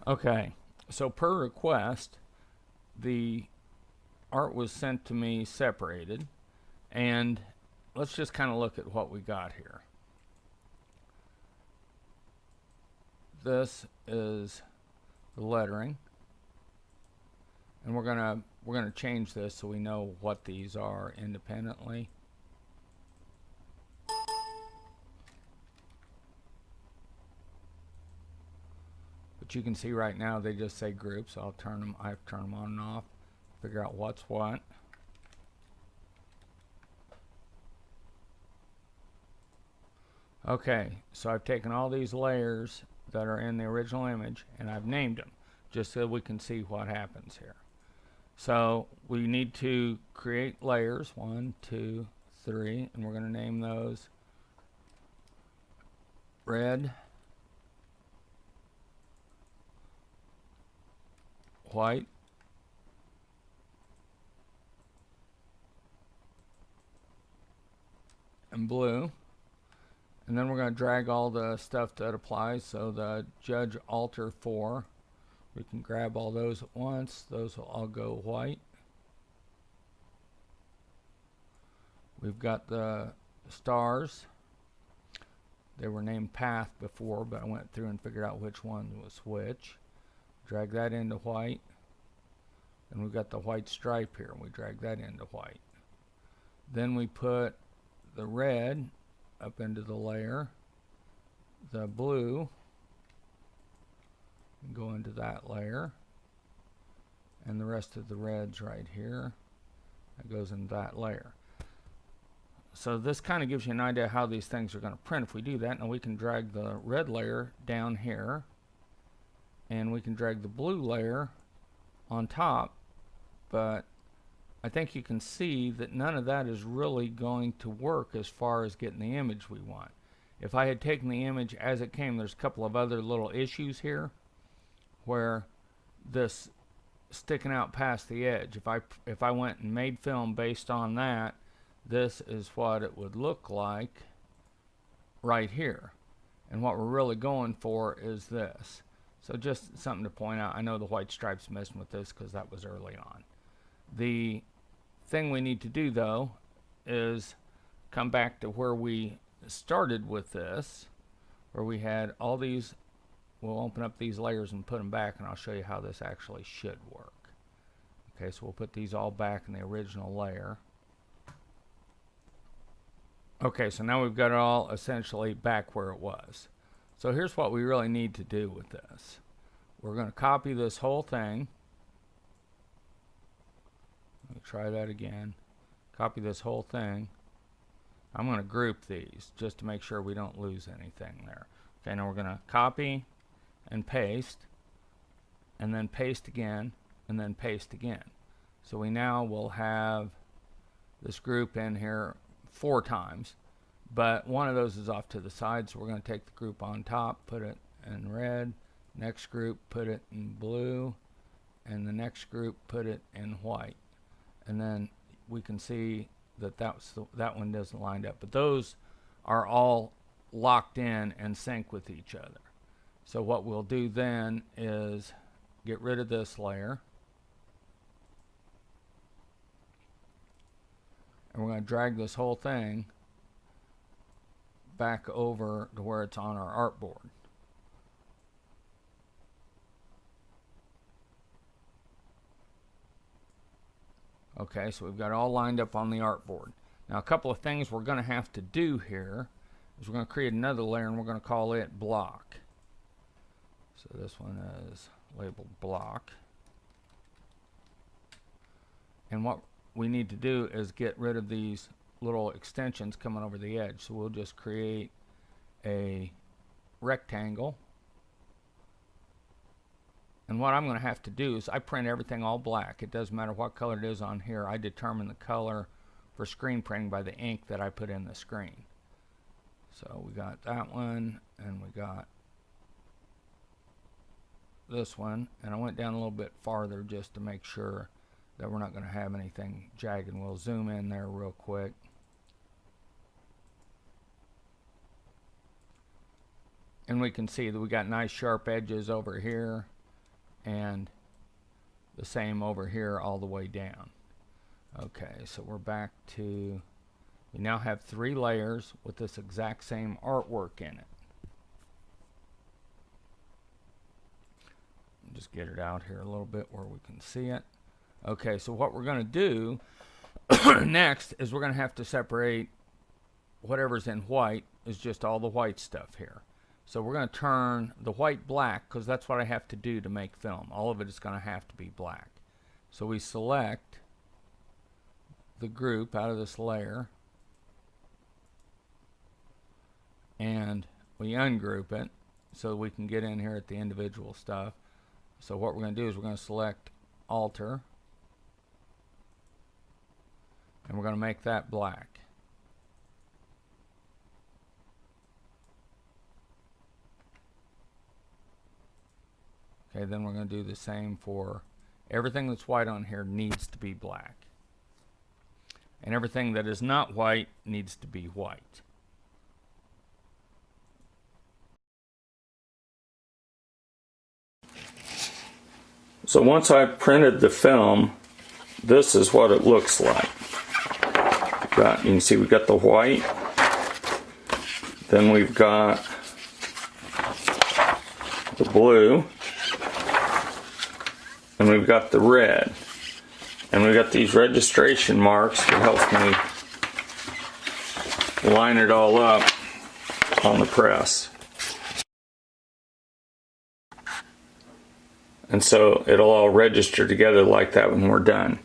Okay, so per request, the art was sent to me separated, and let's just kind of look at what we got here. This is the lettering, and we're gonna change this so we know what these are independently. But you can see right now they just say group, so I've turned them on and off, figure out what's what. Okay, so I've taken all these layers that are in the original image and I've named them just so we can see what happens here. So we need to create layers, 1, 2, 3, and we're going to name those red, white, and blue. And then we're going to drag all the stuff that applies. So the judge alter 4, we can grab all those at once. Those will all go white. We've got the stars. They were named path before, but I went through and figured out which one was which. Drag that into white. And we've got the white stripe here. We drag that into white. Then we put the red up into the layer, the blue go into that layer, and the rest of the reds right here, that goes in that layer. So this kind of gives you an idea how these things are going to print. If we do that, now we can drag the red layer down here, and we can drag the blue layer on top, but I think you can see that none of that is really going to work as far as getting the image we want. If I had taken the image as it came, there's a couple of other little issues here where this sticking out past the edge. If I went and made film based on that, this is what it would look like right here. And what we're really going for is this. So just something to point out. I know the white stripe's messing with this because that was early on. The thing we need to do though is come back to where we started with this, where we had all these. We'll open up these layers and put them back, and I'll show you how this actually should work. Okay, so we'll put these all back in the original layer. Okay, so now we've got it all essentially back where it was. So here's what we really need to do with this. We're going to copy this whole thing. Let me try that again. Copy this whole thing. I'm going to group these just to make sure we don't lose anything there. Okay, now we're going to copy and paste, and then paste again, and then paste again. So we now will have this group in here 4 times, but one of those is off to the side, so we're going to take the group on top, put it in red, next group put it in blue, and the next group put it in white. And then we can see that that one doesn't line up, but those are all locked in and sync with each other. So what we'll do then is get rid of this layer, and we're going to drag this whole thing back over to where it's on our artboard. Okay, so we've got it all lined up on the artboard. Now a couple of things we're going to have to do here is we're going to create another layer, and we're going to call it block. So this one is labeled block. And what we need to do is get rid of these little extensions coming over the edge. So we'll just create a rectangle. And what I'm going to have to do is I print everything all black. It doesn't matter what color it is on here. I determine the color for screen printing by the ink that I put in the screen. So we got that one, and we got this one, and I went down a little bit farther just to make sure that we're not going to have anything jagged. We'll zoom in there real quick. And we can see that we got nice sharp edges over here, and the same over here all the way down. Okay, so we're back to, we now have 3 layers with this exact same artwork in it. Just get it out here a little bit where we can see it. Okay, so what we're going to do next is we're going to have to separate whatever's in white is just all the white stuff here. So we're going to turn the white black, because that's what I have to do to make film. All of it is going to have to be black. So we select the group out of this layer and we ungroup it so we can get in here at the individual stuff. So what we're going to do is we're going to select alter, and we're going to make that black. Okay, then we're going to do the same for everything that's white on here needs to be black. And everything that is not white needs to be white. So once I've printed the film, this is what it looks like. You can see we've got the white, then we've got the blue, and we've got the red, and we've got these registration marks that helps me line it all up on the press. And so it'll all register together like that when we're done.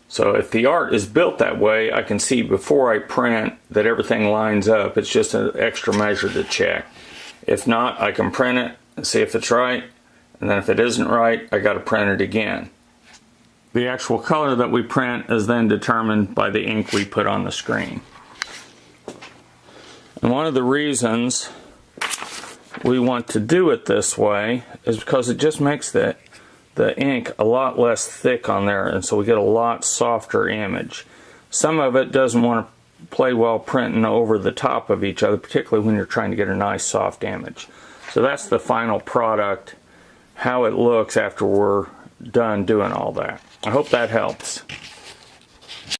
So if the art is built that way, I can see before I print that everything lines up. It's just an extra measure to check. If not, I can print it and see if it's right, and then if it isn't right, I got to print it again. The actual color that we print is then determined by the ink we put on the screen. And one of the reasons we want to do it this way is because it just makes the ink a lot less thick on there, and so we get a lot softer image. Some of it doesn't want to play well printing over the top of each other, particularly when you're trying to get a nice soft image. So that's the final product, how it looks after we're done doing all that. I hope that helps.